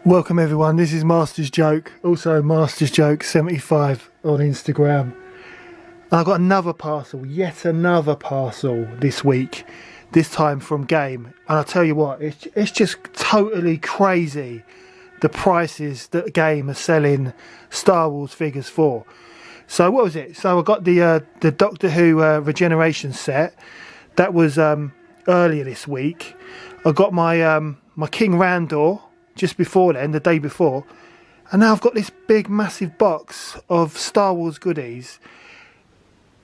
Welcome everyone, this is Masters Joke, also Masters Joke 75 on Instagram. I've got another parcel, yet another parcel this week, this time from Game. And I'll tell you what, it's just totally crazy the prices that Game are selling Star Wars figures for. So what was it? So I got the Doctor Who Regeneration set, that was earlier this week. I got my my King Randor just before then, the day before, and now I've got this big massive box of Star Wars goodies.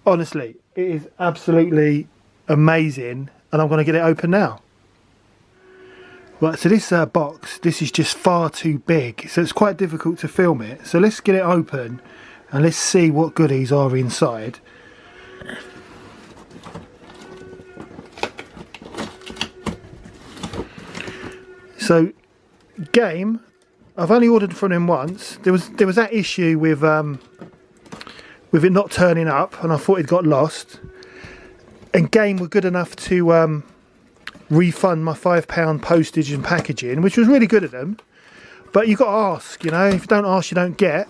Honestly, it is absolutely amazing, and I'm going to get it open now. Right, so this box, this is just far too big, so it's quite difficult to film it. So let's get it open and let's see what goodies are inside. So Game, I've only ordered from him once. There was that issue with it not turning up, and I thought it got lost. And Game were good enough to refund my £5 postage and packaging, which was really good of them. But you've got to ask, you know. If you don't ask, you don't get.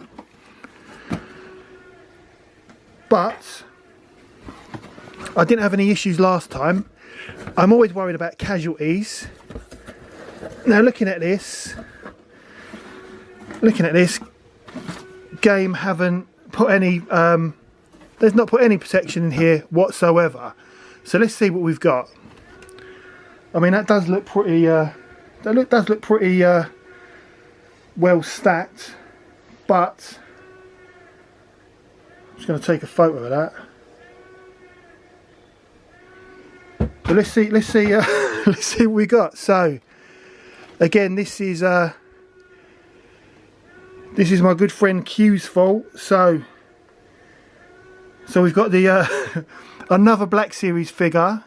But I didn't have any issues last time. I'm always worried about casualties. Now looking at this, Game haven't put any, there's not put any protection in here whatsoever. So let's see what we've got. I mean, that does look pretty, does look pretty well stacked, but I'm just going to take a photo of that. So let's see let's see what we got. So again, this is my good friend Q's fault. So we've got the another Black Series figure,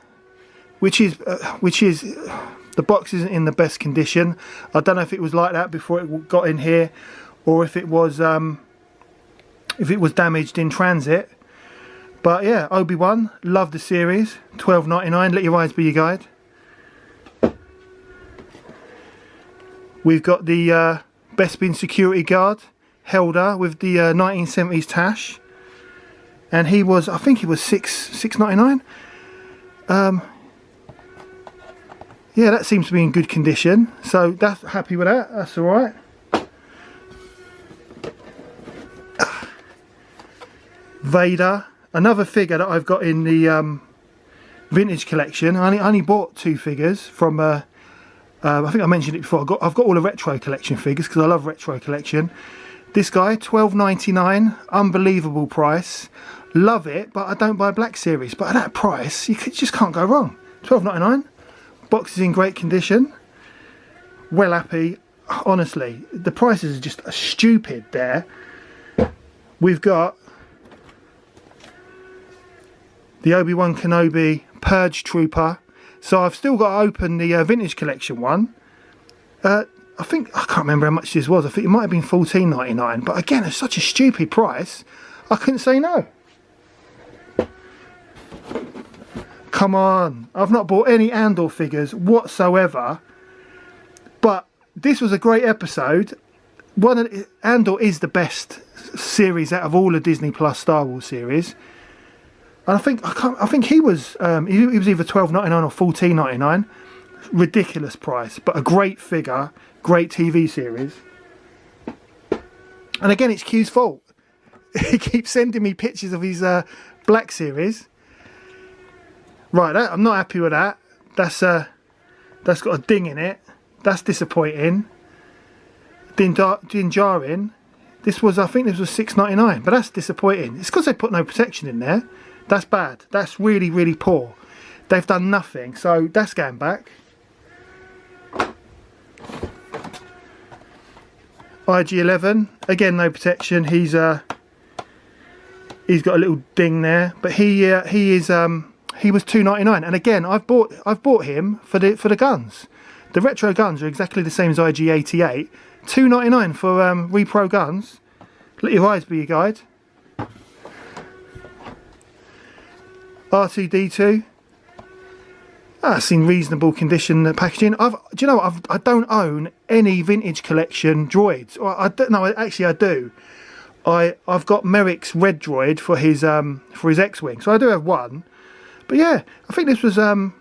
which is the box isn't in the best condition. I don't know if it was like that before it got in here, or if it was damaged in transit. But yeah, Obi-Wan, love the series. $12.99. Let your eyes be your guide. We've got the Bespin security guard, Helder, with the 1970s tash, and he was, I think he was $6.99. Yeah, that seems to be in good condition, so that's happy with that. That's all right. Vader, another figure that I've got in the vintage collection. I only bought 2 figures from. I think I mentioned it before. I've got all the retro collection figures because I love retro collection. This guy, $12.99, unbelievable price. Love it, but I don't buy Black Series. But at that price, you just can't go wrong. $12.99. Box is in great condition. Well happy. Honestly, the prices are just stupid there. We've got the Obi-Wan Kenobi Purge Trooper. So I've still got to open the vintage collection one. I can't remember how much this was. I think it might have been $14.99. But again, it's such a stupid price, I couldn't say no. Come on, I've not bought any Andor figures whatsoever. But this was a great episode. Andor is the best series out of all the Disney Plus Star Wars series. And I think he was either $12.99 or $14.99. Ridiculous price, but a great figure, great TV series. And again, it's Q's fault. He keeps sending me pictures of his Black Series. Right, I'm not happy with that. That's got a ding in it. That's disappointing. Din Djarin. I think this was $6.99, but that's disappointing. It's because they put no protection in there. That's bad. That's really, really poor. They've done nothing, so that's going back. IG-11, again no protection. He's got a little ding there, but he was $2.99, and again I've bought him for the guns. The retro guns are exactly the same as IG-88. $2.99 for repro guns. Let your eyes be your guide. R2-D2. That's in reasonable condition packaging. Do you know what? I don't own any vintage collection droids. Or I don't know. Actually, I do. I've got Merrick's red droid for his X-wing, so I do have one. But yeah, I think this was $5.99.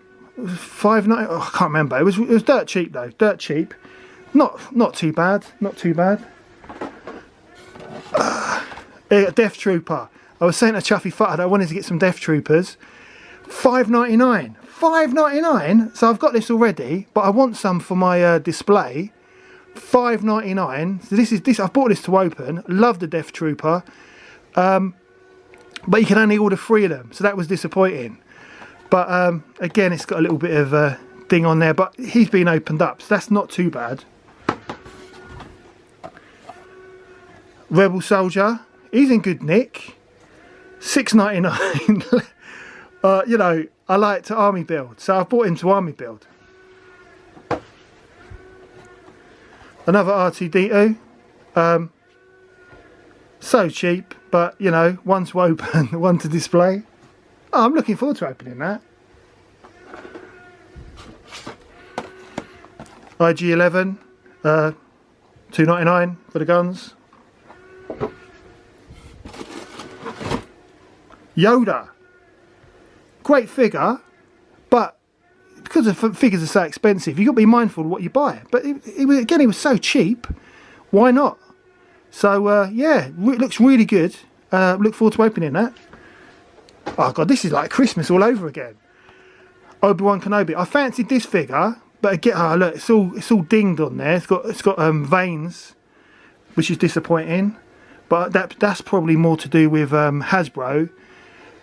Oh, I can't remember. It was dirt cheap though. Dirt cheap. Not too bad. Not too bad. Death Trooper. I was saying to Chuffy Futter that I wanted to get some Death Troopers. $5.99. $5.99. So I've got this already, but I want some for my display. $5.99. So this. I've bought this to open. Love the Death Trooper, but you can only order 3 of them, so that was disappointing. But again, it's got a little bit of a ding on there, but he's been opened up, so that's not too bad. Rebel Soldier. He's in good nick. $6.99. You know, I like to army build, so I've bought him to army build. Another R2-D2. So cheap, but you know, one to open, one to display. Oh, I'm looking forward to opening that. IG-11, $2.99 for the guns. Yoda, great figure, but because the figures are so expensive, you've got to be mindful of what you buy. But again, he was so cheap, why not? So yeah, it looks really good. Look forward to opening that. Oh god, this is like Christmas all over again. Obi-Wan Kenobi. I fancied this figure, but again, oh look, it's all dinged on there. It's got veins, which is disappointing. But that's probably more to do with Hasbro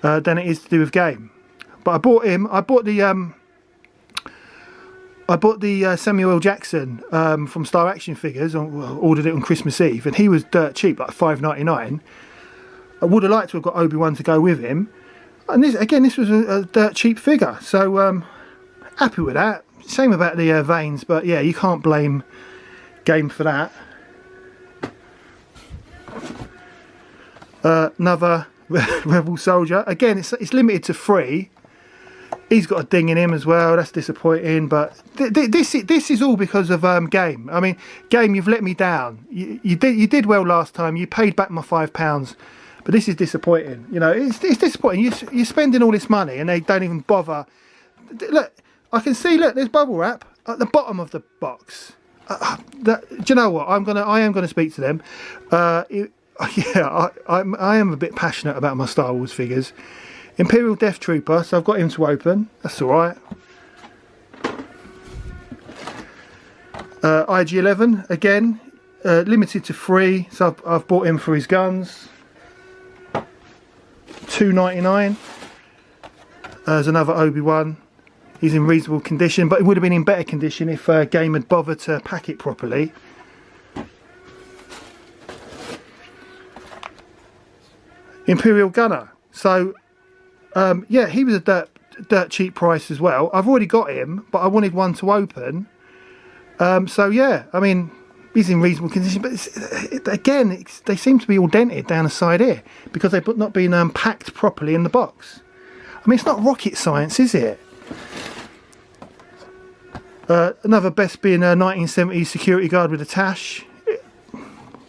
than it is to do with game. But I bought him. I bought the Samuel L. Jackson from Star Action Figures. Ordered it on Christmas Eve, and he was dirt cheap, like $5.99. I would have liked to have got Obi-Wan to go with him. And this was a dirt cheap figure, so happy with that. Same about the veins, but yeah, you can't blame game for that. Another Rebel Soldier. Again, it's limited to 3. He's got a ding in him as well. That's disappointing. But this is all because of game. I mean, game, you've let me down. You did well last time. You paid back my £5. But this is disappointing. You know, it's disappointing. You're spending all this money and they don't even bother. Look, I can see. Look, there's bubble wrap at the bottom of the box. Do you know what? I am gonna speak to them. Yeah, I am a bit passionate about my Star Wars figures. Imperial Death Trooper. So I've got him to open. That's all right. IG-11 again, limited to 3. So I've bought him for his guns. $2.99. There's another Obi-Wan. He's in reasonable condition, but it would have been in better condition if game had bothered to pack it properly. Imperial Gunner. So yeah, he was a dirt cheap price as well. I've already got him, but I wanted one to open. So yeah, I mean, he's in reasonable condition, but again, they seem to be all dented down the side here because they've not been packed properly in the box. I mean, it's not rocket science, is it? Another Best being a 1970s security guard with a tash.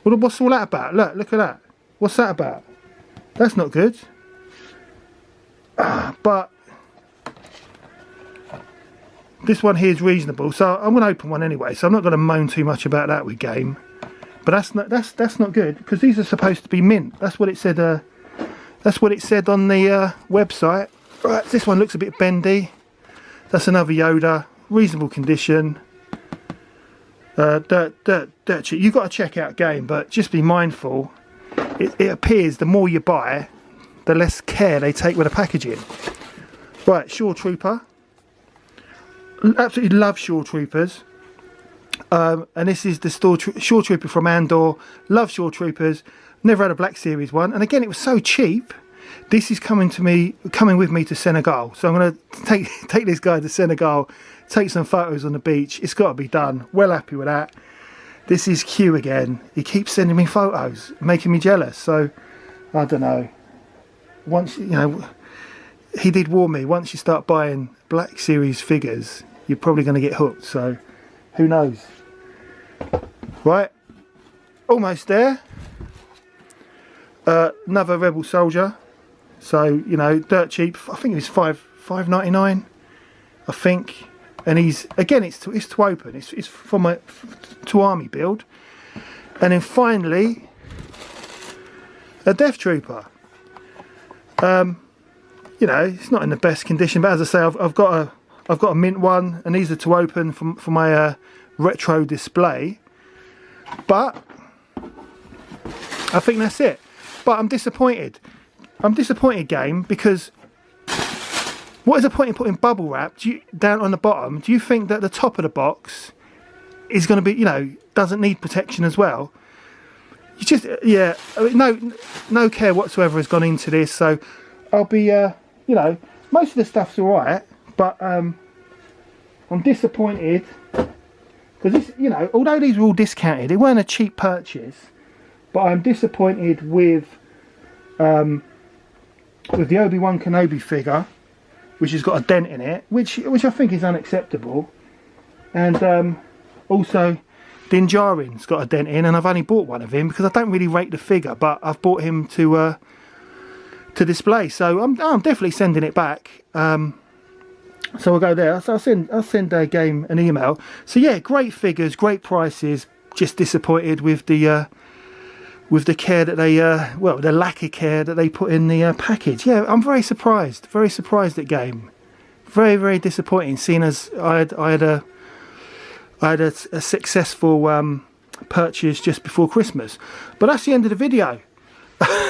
What's all that about? Look at that. What's that about? That's not good. But this one here is reasonable, so I'm going to open one anyway. So I'm not going to moan too much about that with game. But that's not good because these are supposed to be mint. That's what it said. That's what it said on the website. Right, this one looks a bit bendy. That's another Yoda, reasonable condition. Dirt cheap. You've got to check out game, but just be mindful. It appears the more you buy, the less care they take with the packaging. Right, Shore Trooper. Absolutely love Shore Troopers. And this is the Shore Trooper from Andor. Love Shore Troopers. Never had a Black Series one. And again, it was so cheap. This is coming with me to Senegal. So I'm going to take this guy to Senegal, take some photos on the beach. It's got to be done. Well happy with that. This is Q again. He keeps sending me photos, making me jealous. So I don't know. Once, you know, he did warn me, once you start buying Black Series figures, you're probably going to get hooked, so who knows. Right, almost there. Another Rebel Soldier, so you know, dirt cheap. I think it was $5.99, I think. And he's, again, it's to open. It's from a to army build. And then finally, a Death Trooper. You know, it's not in the best condition, but as I say, I've got a mint one, and these are to open for my retro display. But I think that's it. But I'm disappointed. I'm disappointed, game, because what is the point in putting bubble wrap down on the bottom? Do you think that the top of the box is going to be, you know, doesn't need protection as well? You just, yeah, I mean, no care whatsoever has gone into this. So I'll be, you know, most of the stuff's all right, but I'm disappointed because this, you know, although these were all discounted, it weren't a cheap purchase. But I'm disappointed with the Obi-Wan Kenobi figure, which has got a dent in it, which I think is unacceptable. And also Din Djarin's got a dent in, and I've only bought one of him because I don't really rate the figure, but I've bought him to display. So I'm definitely sending it back. So I'll go there. So I'll send a game an email. So yeah, great figures, great prices. Just disappointed with the care that they, well, the lack of care that they put in the package. Yeah, I'm very surprised at game. Very, very disappointing, seeing as I had a successful purchase just before Christmas. But that's the end of the video.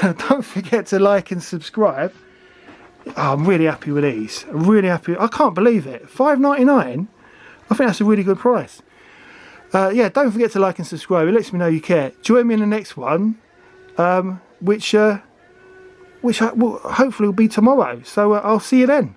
Don't forget to like and subscribe. Oh, I'm really happy with these. I'm really happy. I can't believe it. $5.99. I think that's a really good price. Yeah, don't forget to like and subscribe. It lets me know you care. Join me in the next one, which hopefully will be tomorrow. So I'll see you then.